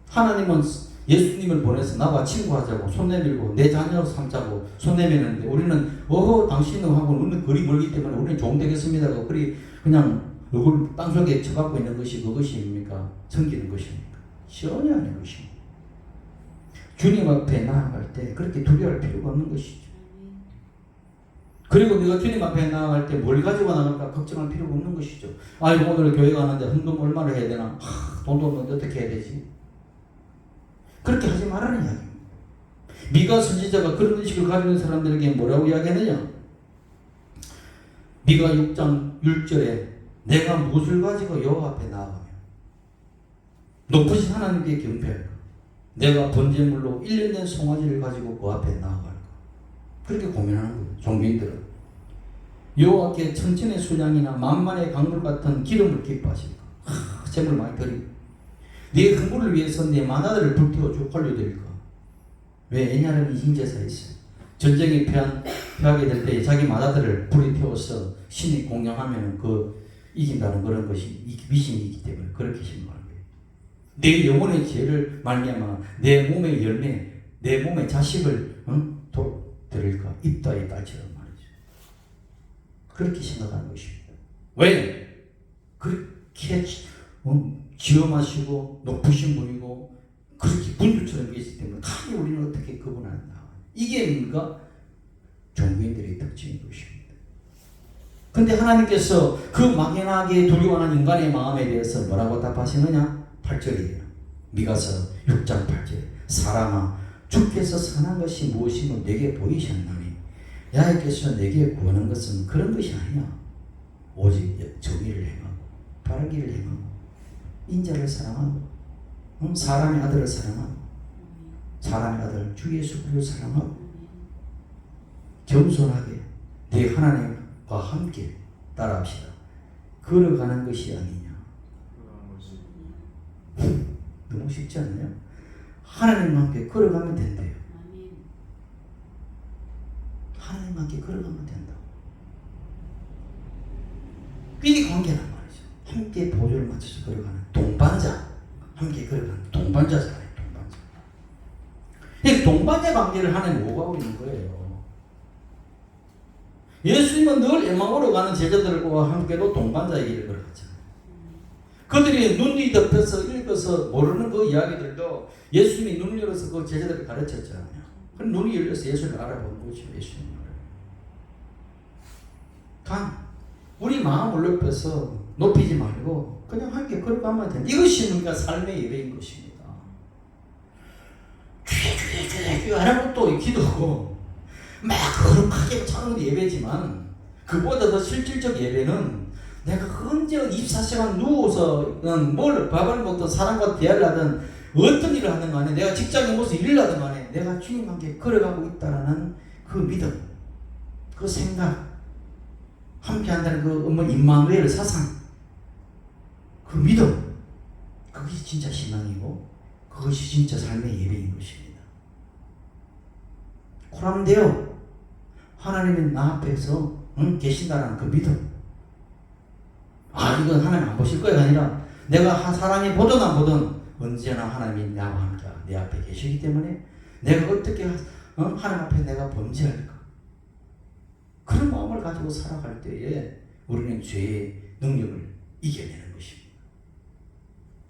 하나님은 예수님을 보내서 나와 친구하자고 손 내밀고 내 자녀 삼자고 손 내미는데 우리는 당신하고는 거리 멀기 때문에 우리는 종 되겠습니다. 그리 그냥 얼굴 땅속에 쳐박고 있는 것이 그것이 뭡니까? 섬기는 것입니까? 전혀 아닌 것입니다. 주님 앞에 나아갈 때 그렇게 두려워할 필요가 없는 것이죠. 그리고 내가 주님 앞에 나아갈 때 뭘 가지고 나갈까 걱정할 필요가 없는 것이죠. 아이고 오늘 교회 가는데 헌금 얼마를 해야 되나? 돈도 없는데 어떻게 해야 되지? 그렇게 하지 말라는 이야기입니다. 미가 선지자가 그런 의식을 가지고 있는 사람들에게 뭐라고 이야기하느냐? 미가 6장 1절에 내가 무엇을 가지고 여호와 앞에 나아가며 높으신 하나님께 경배할까? 내가 번제물로 1년 된 송아지를 가지고 그 앞에 나아갈까? 그렇게 고민하는 거예요. 종교인들은 여호와께 천천의 수량이나 만만의 강물 같은 기름을 기뻐하실까? 재물 많이 드리고 네 흥분을 위해서 네 만화들을 불태워 올려드릴까? 왜? 왜냐하면 인제사에 있어요. 전쟁이 패하게 될 때 자기 만화들을 불에 태워서 신이 공양하면 이긴다는 그런 것이 미신이 있기 때문에 그렇게 신고하는 거예요. 내 영혼의 죄를 말미암아 내 몸의 열매, 내 몸의 자식을 드릴까? 입다의 딸처럼 말이죠. 그렇게 생각하는 것입니다. 왜? 그렇게 지엄하시고 높으신 분이고 그렇게 군주처럼 계시기 때문에 감히 우리는 어떻게 그분을 나아가요? 이게 뭡니까? 종교인들의 특징인 것입니다. 근데 하나님께서 그 막연하게 두려워하는 인간의 마음에 대해서 뭐라고 답하시느냐? 8절이에요. 미가서 6장 8절. 사람아 주께서 선한 것이 무엇이며 내게 보이셨나니 야훼께서 내게 구하는 것은 그런 것이 아니야. 오직 정의를 행하고 바른 길을 행하고 인자를 사랑하고 사람의 아들을 사랑하고 사람의 아들 주 예수 그리스도를 사랑하고 겸손하게 네 하나님과 함께 따라합시다. 걸어가는 것이 아니냐. 너무 쉽지 않나요? 하나님과 함께 걸어가면 된대요. 하나님과 함께 걸어가면 된다. 이게 관계란 말이죠. 함께 보조를 맞춰서 걸어가는 동반자. 함께 걸어가는 동반자잖아요. 동반자. 이 동반자 관계를 하나님 오가고 있는 거예요. 예수님은 늘 에마오로 가는 제자들과 함께도 동반자의 길을 걸어갔잖아요. 그들이 눈이 덮여서 읽어서 모르는 그 이야기들도 예수님이 눈을 열어서 그 제자들을 가르쳤잖아요. 그 눈이 열려서 예수를 알아본 거죠. 예수님을. 우리 마음을 높여서 높이지 말고 그냥 함께 걸어가면 된다. 이것이 뭔가 삶의 예배인 것입니다. 주여 하는 것도 기도고 막 거룩하게 차는 예배지만 그보다 더 실질적 예배는 내가 언제 24시간 누워서 뭘 밥을 먹든 사람과 대화를 하든 어떤 일을 하든 간에 내가 직장에 모여서 일을 하든 간에 내가 주님과 함께 걸어가고 있다라는 그 믿음, 그 생각, 함께 한다는 그 임마누엘 사상, 그 믿음, 그것이 진짜 신앙이고 그것이 진짜 삶의 예배인 것입니다. 그런데요, 하나님은 나 앞에서 계신다는 그 믿음. 이건 하나님 안 보실 거야 아니라 내가 사람이 보든 안 보든 언제나 하나님이 나와 함께 내 앞에 계시기 때문에 내가 어떻게 하나님 앞에 내가 범죄할까? 그런 마음을 가지고 살아갈 때에 우리는 죄의 능력을 이겨내는 것입니다.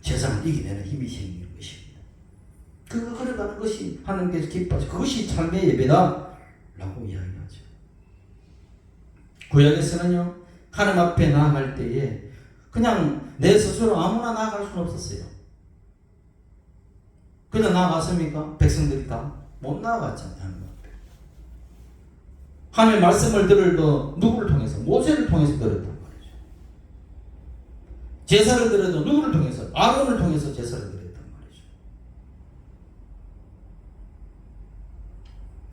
세상을 이겨내는 힘이 생기는 것입니다. 그거 걸어가는 것이 하나님께서 기뻐하시고 그것이 삶의 예배다 라고 이야기하죠. 구약에서는요, 하나님 앞에 나아갈 때에 그냥 내 스스로 아무나 나아갈 수는 없었어요. 그냥 나아갔습니까? 백성들이 다 못 나아갔잖아요. 하나님 앞에. 하나님의 말씀을 들어도 누구를 통해서? 모세를 통해서 들었단 말이죠. 제사를 드려도 누구를 통해서? 아론을 통해서 제사를 드렸단 말이죠.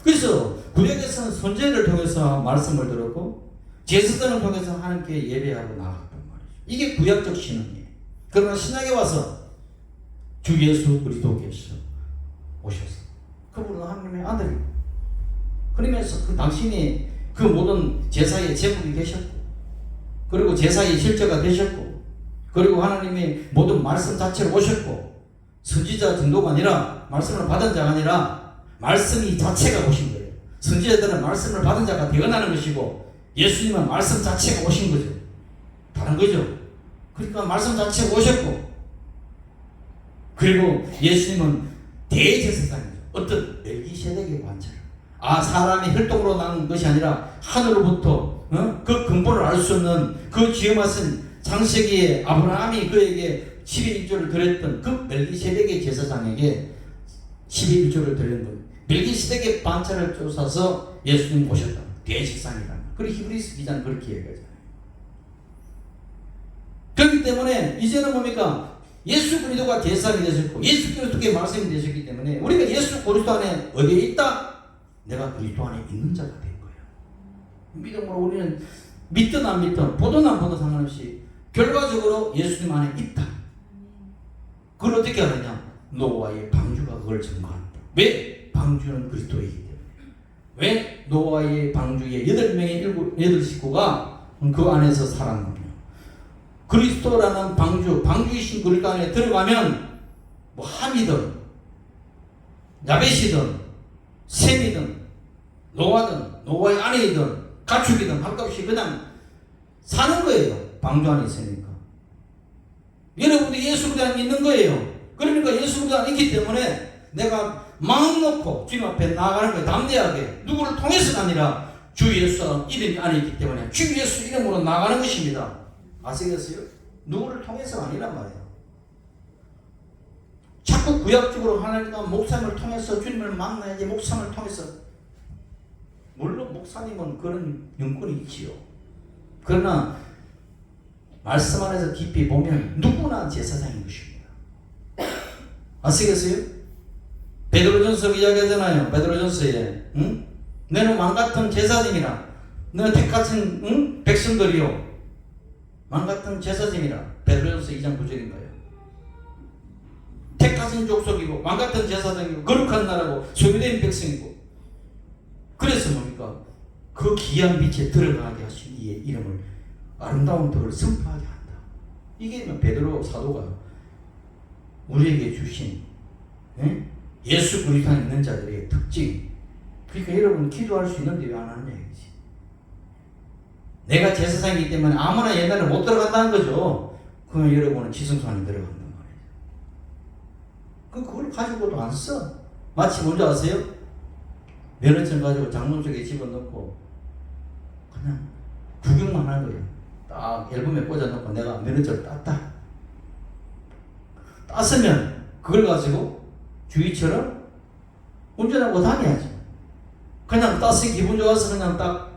그래서 구약에서는 선지자를 통해서 말씀을 들었고 제사장을 통해서 하나님께 예배하고 나아갔단 말이죠. 이게 구약적 신앙이에요. 그러나 신약에 와서 주 예수 그리스도께서 오셔서 그분은 하나님의 아들이고 그러면서 그 당신이 그 모든 제사의 제목이 되셨고 그리고 제사의 실제가 되셨고 그리고 하나님의 모든 말씀 자체로 오셨고 선지자 정도가 아니라 말씀을 받은 자가 아니라 말씀이 자체가 오신 거예요. 선지자들은 말씀을 받은 자가 되어나는 것이고 예수님은 말씀 자체가 오신 거죠. 다른 거죠. 그러니까 말씀 자체가 오셨고, 그리고 예수님은 대제사장이죠. 어떤 멜기세덱의 관찰. 사람이 혈통으로 난 것이 아니라 하늘로부터 그 근본을 알 수 없는 그 지음하신 창세기에 아브라함이 그에게 11조를 드렸던 그 멜기세덱의 제사장에게 11조를 드린 것. 멜기세덱의 반차를 쫓아서 예수님 오셨다. 대제사장이다. 그리고 히브리서 기자는 그렇게 얘기하잖아요. 그렇기 때문에 이제는 뭡니까? 예수 그리스도가 대상이 되셨고 예수 그리스도께 말씀이 되셨기 때문에 우리가 예수 그리스도 안에 어디에 있다? 내가 그리스도 안에 있는 자가 된 거예요. 믿음으로 우리는 믿든 안 믿든 보든 안 보든 상관없이 결과적으로 예수님 안에 있다. 그걸 어떻게 하느냐? 노아의 방주가 그걸 증거한다. 왜? 방주는 그리스도이기 때문에. 왜? 노아의 방주에 8명의 8식구가 그 안에서 살았느냐? 그리스도라는 방주이신 그리스도 안에 들어가면 뭐 함이든 야벳이든 셈이든 노아든 노아의 아내이든 가축이든 할 것 없이 그냥 사는 거예요. 방주 안에 있으니까. 여러분들이 예수 그리스도 안에 있는 거예요. 그러니까 예수 그리스도 안에 있기 때문에 내가 마음 놓고 주님 앞에 나아가는 거예요. 담대하게. 누구를 통해서가 아니라 주 예수 이름이 안에 있기 때문에 주 예수 이름으로 나가는 것입니다. 아시겠어요? 누구를 통해서가 아니란 말이에요. 자꾸 구약적으로 하나님과 목사님을 통해서 주님을 만나야지 목사님을 통해서. 물론 목사님은 그런 영권이 있지요. 그러나 말씀 안에서 깊이 보면 누구나 제사장인 것입니다. 아시겠어요? 베드로전서 이야기하잖아요. 베드로전서에 너는 왕같은 제사장이라 너는 택하신 백성들이요 왕같은 제사장이라. 베드로전서 2장 9절인가요? 택하신 족속이고 왕같은 제사장이고 거룩한 나라고 소유된 백성이고. 그래서 뭡니까? 그 귀한 빛에 들어가게 하신 이의 이름을 아름다운 덕을 선포하게 한다. 이게 베드로 사도가 우리에게 주신 예수 그리스도 안에 있는 자들의 특징. 그러니까 여러분 기도할 수 있는데 왜 안 하느냐 이거지. 내가 제사장이기 때문에 아무나 옛날에 못 들어간다는 거죠. 그러면 여러분은 지성소 안에 들어간단 말이에요. 그걸 가지고도 안 써. 마치 뭔지 아세요? 면허증 가지고 장롱 속에 집어넣고 그냥 구경만 하는 거예요. 딱 앨범에 꽂아놓고 내가 면허증을 땄다. 땄으면 그걸 가지고 주의처럼 운전하고 다녀야죠. 그냥 땄으니 기분 좋아서 그냥 딱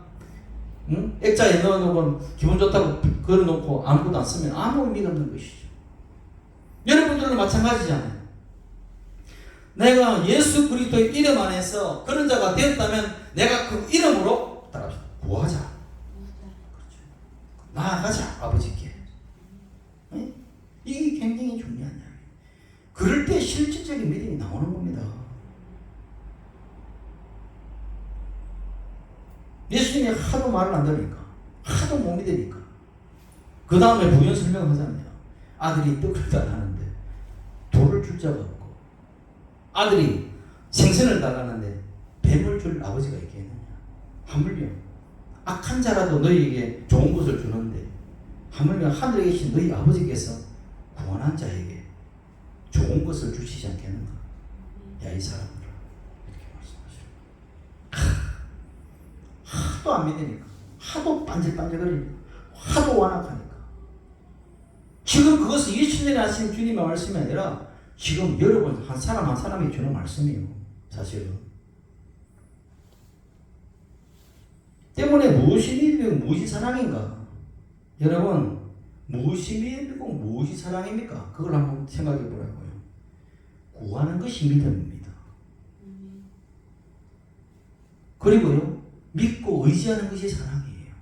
액자에 넣어놓고 기분 좋다고 걸어놓고 아무것도 안 쓰면 아무 의미가 없는 것이죠. 여러분들도 마찬가지잖아요. 내가 예수 그리스도의 이름 안에서 그런 자가 되었다면 내가 그 이름으로 따라합시다. 구하자. 그렇죠. 나아가자 아버지께. 네? 이게 굉장히 중요한 이야기예요. 그럴 때 실질적인 믿음이 나오는 겁니다. 예수님이 하도 말을 안 들으니까, 하도 못 믿으니까. 그 다음에 부연 설명을 하잖아요. 아들이 떡을 달라는데 돌을 줄 자가 없고, 아들이 생선을 달라는데 뱀을 줄 아버지가 있겠느냐. 하물며 악한 자라도 너희에게 좋은 것을 주는데 하물며 하늘에 계신 너희 아버지께서 구원한 자에게 좋은 것을 주시지 않겠는가. 야, 이 사람들아, 이렇게 말씀하시고. 하도 안 믿으니까, 하도 반질반질거리니까, 하도 완악하니까. 지금 그것은 2000년에 하신 주님의 말씀이 아니라 지금 여러분 한 사람 한 사람이 주는 말씀이에요. 사실은. 때문에 무엇이 믿음이고 무엇이 사랑인가? 여러분, 무엇이 믿음이고 무엇이 사랑입니까? 그걸 한번 생각해 보라고요. 구하는 것이 믿음입니다. 그리고요, 믿고 의지하는 것이 사랑이에요.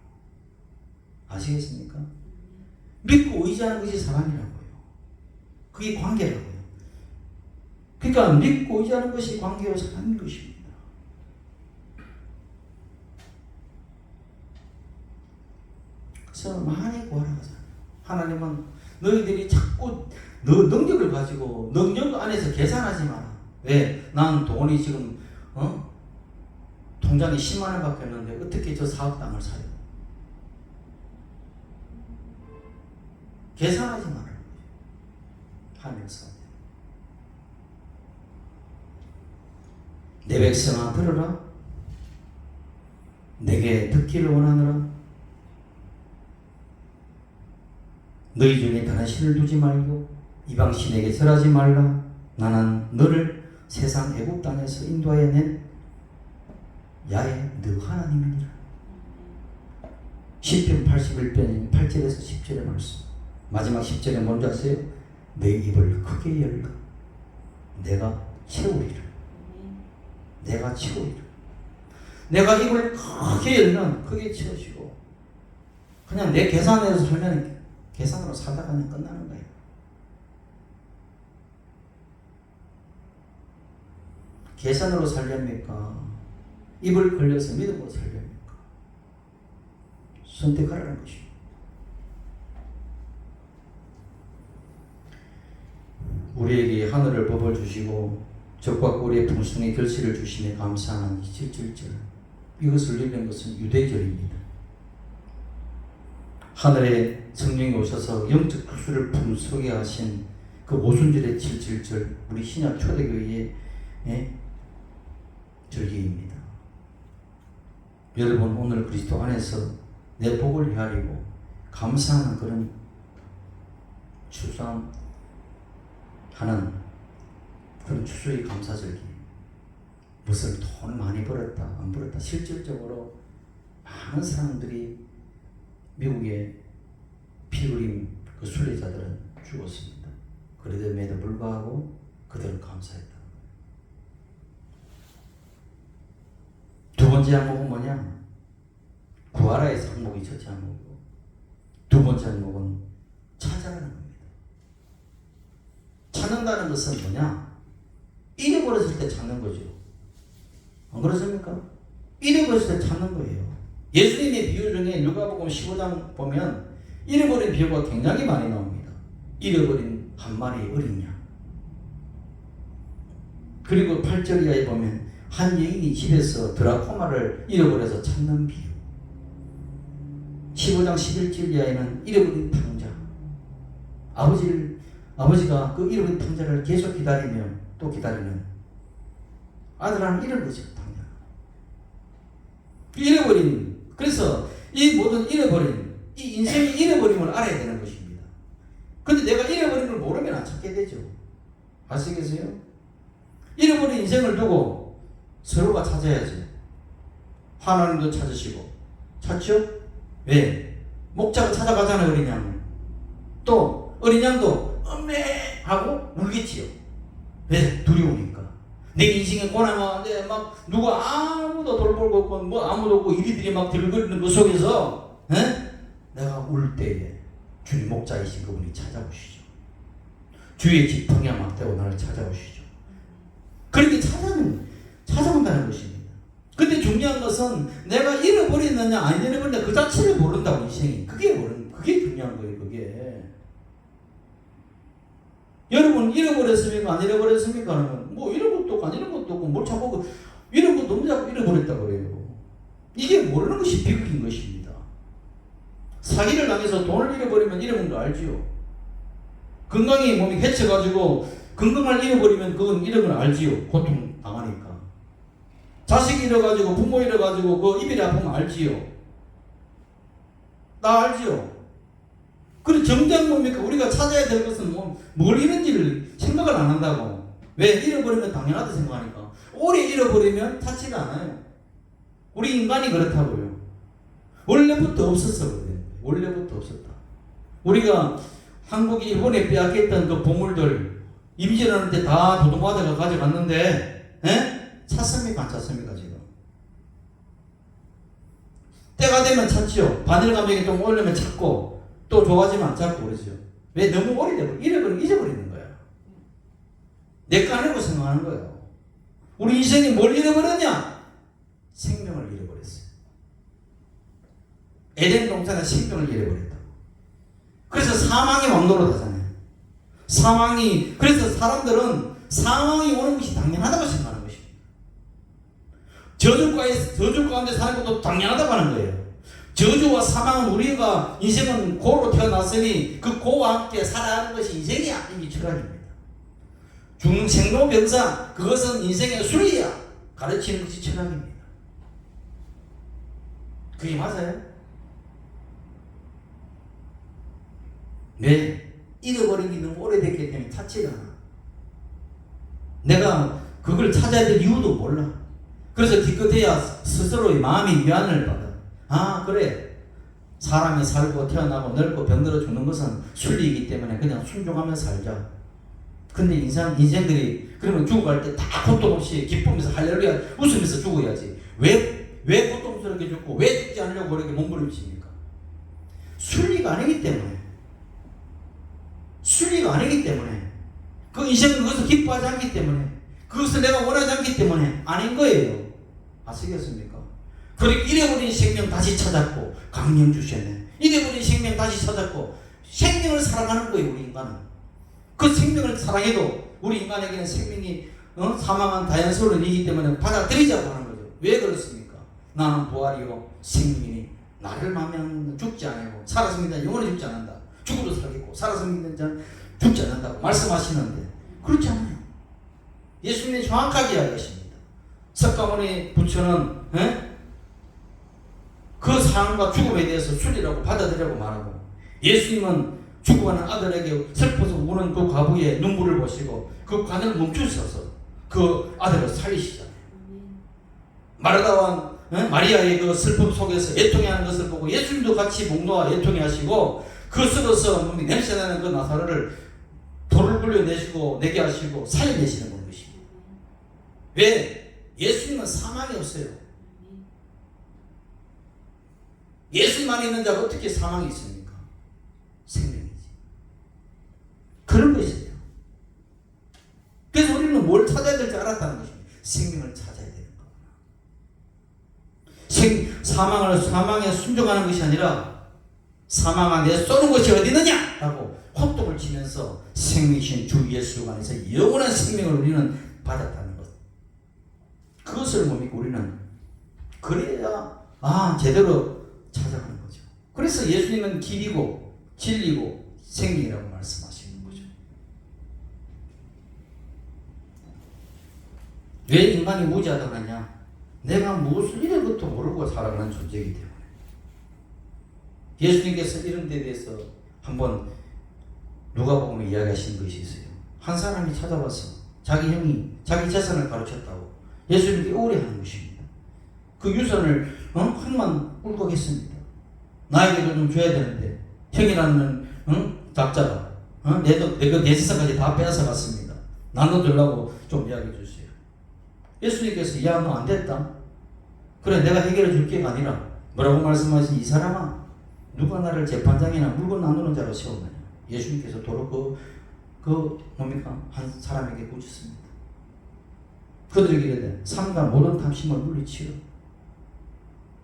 아시겠습니까? 믿고 의지하는 것이 사랑이라고요. 그게 관계라고요. 그러니까 믿고 의지하는 것이 관계와 사랑인 것입니다. 그래서 많이 구하라 하잖아요. 하나님은 너희들이 자꾸 너 능력을 가지고 능력 안에서 계산하지 마라. 왜? 난 돈이 지금 통장에 10만 원 밖에 없는데 어떻게 저 사업 땅을 사요? 계산하지 말아요. 하면서 내 백성아 들으라. 내게 듣기를 원하노라. 너희 중에 다른 신을 두지 말고 이방 신에게 절하지 말라. 나는 너를 세상 애굽 땅에서 인도하여 낸 야훼 너 하나님이니라. 시편 81편 8절에서 10절의 말씀. 마지막 10절에 뭔지 아세요? 내 입을 크게 열라. 내가 채우리라. 내가 채우리라. 내가 입을 크게 열면 크게 채우시고, 그냥 내 계산에서 살면 계산으로 살다가 그냥 끝나는 거예요. 계산으로 살렵니까? 입을 걸려서 믿음으로 살렵니까? 선택하라는 것입니다. 우리에게 하늘을 법을 주시고 적과 꿀의 풍성의 결실을 주시며 감사하는 7절절, 이것을 읽는 것은 유대절입니다. 하늘에 성령이 오셔서 영적 구수를 풍성하게 하신 그 오순절의 7절절, 우리 신약 초대교회의 절기입니다. 여러분, 오늘 그리스도 안에서 내 복을 헤아리고 감사하는 그런 추수하는 그런 추수의 감사절기. 무슨 돈 많이 벌었다 안 벌었다, 실질적으로 많은 사람들이 미국의 피그림 그 순례자들은 죽었습니다. 그럼에도 불구하고 그들은 감사했다. 두 번째 항목은 뭐냐? 구하라에서 항목이 첫째 항목이고, 두 번째 항목은 찾아라는 겁니다. 찾는다는 것은 뭐냐? 잃어버렸을 때 찾는 거죠. 안 그렇습니까? 잃어버렸을 때 찾는 거예요. 예수님의 비유 중에 누가복음 15장 보면 잃어버린 비유가 굉장히 많이 나옵니다. 잃어버린 한 마리의 어린 양. 그리고 8절 이하에 보면 한 여인이 집에서 드라코마를 잃어버려서 찾는 비유. 15장 11절 이하에는 잃어버린 탕자. 아버지가 그 잃어버린 탕자를 계속 기다리면 또 기다리면 아들 하나 잃은 거죠. 탕자. 잃어버린, 그래서 이 모든 잃어버린, 이 인생의 잃어버림을 알아야 되는 것입니다. 근데 내가 잃어버린 걸 모르면 안 찾게 되죠. 아시겠어요? 잃어버린 인생을 두고 서로가 찾아야죠. 하나님도 찾으시고. 찾죠? 왜? 목자가 찾아가잖아요, 어린 양을. 또 어린 양도 엄매 하고 울겠지요. 왜? 두려우니까. 내 인생의 고난과 막 누가 아무도 돌보고 없고 뭐 아무도 없고 이리들이 막 들거리는 그 속에서 내가 울 때에 주님 목자이신 그분이 찾아오시죠. 주의 지팡이가 막대고 나를 찾아오시죠. 그렇게 찾아온다는 것입니다. 근데 중요한 것은 내가 잃어버렸느냐 안 잃어버렸느냐 그 자체를 모른다고, 인생이. 그게 중요한 거예요. 그게. 여러분 잃어버렸습니까? 안 잃어버렸습니까? 뭐 이런 것도 없고 안 이런 것도 없고 뭘 자꾸 이런 것도 너무 자꾸 잃어버렸다고 그래요. 이게 모르는 것이 비극인 것입니다. 사기를 당해서 돈을 잃어버리면 잃어버린 거 알지요. 건강이 몸이 해쳐가지고 건강을 잃어버리면 그건 잃어버린 걸 알지요. 고통 당하니까. 자식 잃어가지고 부모 잃어가지고 그 입이 아프면 알지요. 나 알지요. 그리고 정작 뭡니까? 우리가 찾아야 될 것은 뭘 잃은지를 생각을 안 한다고. 왜? 잃어버리면 당연하다 생각하니까. 오래 잃어버리면 찾지가 않아요. 우리 인간이 그렇다고요. 원래부터 없었거든요. 원래부터 없었다. 우리가 한국이 일본에 빼앗겼던 그 보물들 임진왜란 때 다 도동과대가 가져갔는데 찾습니까? 안 찾습니까? 지금 때가 되면 찾지요. 바늘 감정이 좀 오르면 찾고 또 좋아지면 안 찾고 그러죠. 왜? 너무 오래되고 잊어버리는 거야. 내 거 아니라고 생각하는 거예요. 우리 인생이 뭘 잃어버렸냐? 생명을 잃어버렸어요. 에덴 동산에 생명을 잃어버렸다고. 그래서 사망의 왕노릇 하잖아요. 그래서 사람들은 사망이 오는 것이 당연하다고 생각하는 것입니다. 저주 가운데 사는 것도 당연하다고 하는 거예요. 저주와 사망은 우리가 인생은 고로 태어났으니 그 고와 함께 살아가는 것이 인생이야. 이게 철학입니다. 죽는 생로병사 그것은 인생의 순리야. 가르치는 것이 철학입니다. 그게 맞아요? 네. 잃어버린 게 너무 오래됐기 때문에 찾지가 않아. 내가 그걸 찾아야 될 이유도 몰라. 그래서 기껏해야 스스로의 마음이 위안을 받아. 아 그래, 사람이 살고 태어나고 늙고 병들어 죽는 것은 순리이기 때문에 그냥 순종하며 살자. 근데 인생들이 그러면 죽어갈 때 다 고통 없이 기쁘면서 할렐루야 웃으면서 죽어야지. 왜 고통스럽게 죽고 왜 죽지 않으려고 그렇게 몸부림칩니까? 순리가 아니기 때문에. 순리가 아니기 때문에. 그 인생은 그것을 기뻐하지 않기 때문에. 그것을 내가 원하지 않기 때문에 아닌 거예요. 아시겠습니까? 그리고 잃어버린 생명 다시 찾았고 강령 주셨네. 잃어버린 생명 다시 찾았고 생명을 사랑하는 거예요. 우리 인간은. 그 생명을 사랑해도 우리 인간에게는 생명이 사망한 자연스러운 일이기 때문에 받아들이자고 하는 거죠. 왜 그렇습니까? 나는 부활이요 생명이니 나를 마음에 죽지 않고 살아서 믿는 자는 영원히 죽지 않는다. 죽어도 살겠고 살아서 믿는 자는 죽지 않는다고 말씀하시는데 그렇지 않아요. 예수님이 정확하게 이야기하십니다. 석가모니 부처는 그 삶과 죽음에 대해서 순리라고 받아들이라고 말하고, 예수님은 죽어가는 아들에게 슬퍼서 우는 그 과부의 눈물을 보시고 그 관을 멈추셔서 그 아들을 살리시잖아요. 마르다와 마리아의 그 슬픔 속에서 애통해하는 것을 보고 예수님도 같이 목놓아 애통해하시고 그 속에서 냄새나는 그 나사로를 돌을 굴려내시고 내게 하시고 살려내시는 것입니다. 왜? 예수님은 사망이 없어요. 예수님만 있는 자가 어떻게 사망이 있습니까? 생명이지. 그런 것이에요. 그래서 우리는 뭘 찾아야 될지 알았다는 것입니다. 생명을 찾아야 되는 겁니다. 사망에 순종하는 것이 아니라 사망아 내 쏘는 것이 어디 있느냐? 라고 호통을 치면서 생명이신 주 예수 안에서 영원한 생명을 우리는 받았다는 것. 그것을 못 믿고 우리는 그래야 제대로 찾아가는 거죠. 그래서 예수님은 길이고 진리고 생명이라고 말씀하시는 거죠. 왜 인간이 무지하다고 하냐? 내가 무슨 이런 것도 모르고 살아가는 존재이기 때문에. 예수님께서 이런 데 대해서 한번 누가복음에 이야기하신 것이 있어요. 한 사람이 찾아와서 자기 형이 자기 재산을 가르쳤다고 예수님께 의뢰하는 것입니다. 그 유산을 형만 울컥했습니다. 나에게도 좀 줘야 되는데 형이라는 작자가 내 재산까지 다 빼앗아갔습니다. 나눠주려고 좀 이야기해 주세요. 예수님께서 야 너 안 됐다. 그래 내가 해결해 줄게가 아니라 뭐라고 말씀하신 이 사람아 누가 나를 재판장이나 물건 나누는 자로 세웠느냐. 예수님께서 도로 뭡니까? 한 사람에게 붙였습니다. 그들에게 이르되 삼가 모든 탐심을 물리치라.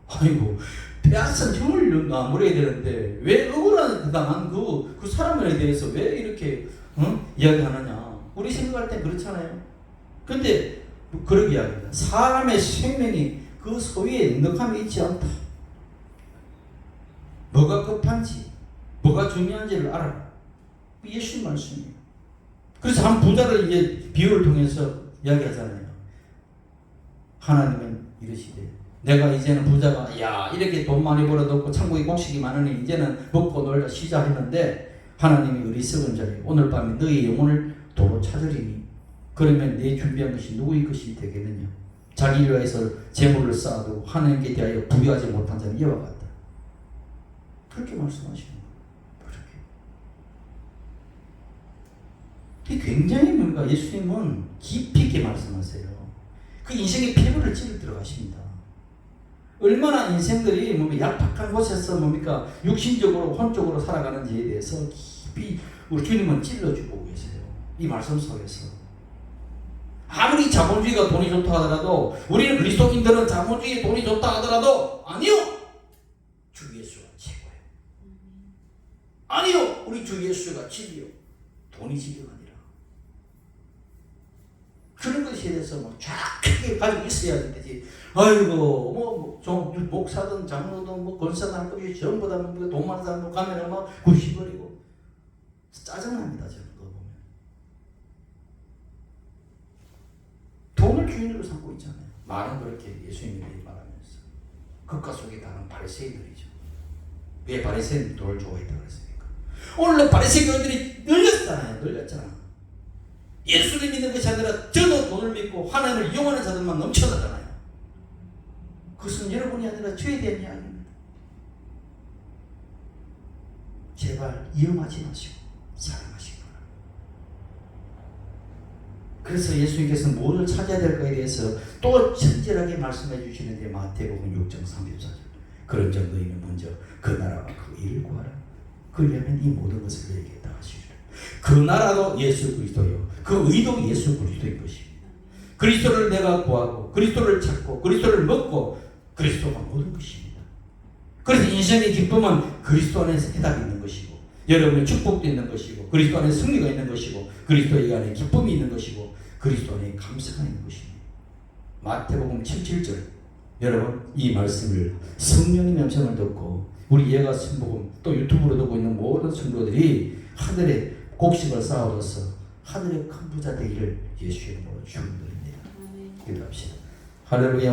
아이고 빼앗은 형을 물어야 되는데 왜 억울한 당한 그 사람에 대해서 왜 이렇게 이야기하느냐. 우리 생각할 땐 그렇잖아요. 근데 그러게 이야기합니다. 사람의 생명이 그 소위에 넉넉함이 있지 않다. 뭐가 급한지 뭐가 중요한지를 알아라. 예수님 말씀이에요. 그래서 한 부자를 이제 비유를 통해서 이야기하잖아요. 하나님은 이러시되 내가 이제는 부자가 이렇게 돈 많이 벌어뒀고 천국에 곡식이 많으니 이제는 먹고 놀자 쉬자 했는데 하나님이 어리석은 자여 오늘 밤에 너희 영혼을 도로 찾으리니 그러면 내 준비한 것이 누구의 것이 되겠느냐. 자기 위하여서 재물을 쌓아두고 하나님께 대하여 부유하지 못한 자는 이와 같다. 그렇게 말씀하시는 거예요. 그렇게. 굉장히 뭔가 예수님은 깊이 있게 말씀하세요. 그 인생의 피부를 찌르 들어가십니다. 얼마나 인생들이 얄팍한 곳에서 육신적으로 혼적으로 살아가는지에 대해서 깊이 우리 주님은 찔러주고 계세요. 이 말씀 속에서. 아무리 자본주의가 돈이 좋다 하더라도 우리는 그리스도인들은 자본주의에 돈이 좋다 하더라도 아니요. 주 예수가 최고예요. 아니요. 우리 주 예수가 진리요. 돈이 진리가 아니라. 그런 것에 대해서 막 쫙하게 가지고 있어야 되지. 아이고 좀 목사든 장로든 권사든 할 것이 전부 다 돈 많은 사람 가면은 막 굽시거리고 짜증납니다. 저는 그거 보면 돈을 주인으로 삼고 있잖아요. 말은 그렇게 예수님이 말하면서 겉과 속이 다른 바리새인들이죠. 왜 바리새인들이 돈을 좋아했다고 그랬습니까? 오늘날 바리새인들이 늘렸잖아. 예수를 믿는 것이 아니라 저도 돈을 믿고 하나님을 이용하는 자들만 넘쳐나잖아요. 그것은 여러분이 아니라 저에 대한 이야기입니다. 제발 이용하지 마시고 사랑하시기 바랍니다. 그래서 예수님께서는 무엇을 찾아야 될까에 대해서 또 친절하게 말씀해 주시는데 마태복음 6장 34절 그런 정도이면 먼저 그 나라와 그 일을 구하라. 그러려면 이 모든 것을 너에게 다 하시리라. 그 나라도 예수 그리스도요. 그 의도 예수 그리스도인 것입니다. 그리스도를 내가 구하고 그리스도를 찾고 그리스도를 먹고 그리스도가 모든 것입니다. 그래서 인생의 기쁨은 그리스도 안에서 해답이 있는 것이고 여러분의 축복도 있는 것이고 그리스도 안에 승리가 있는 것이고 그리스도 안에 기쁨이 있는 것이고 그리스도 안에 감사가 있는 것입니다. 마태복음 77절 여러분 이 말씀을 성령의 음성을 듣고 우리 예가 순복음 또 유튜브로 듣고 있는 모든 성도들이 하늘에 곡식을 쌓아둬서 하늘의 큰 부자 되기를 예수의 이름으로 축원드립니다. 기도합시다. 할렐루야.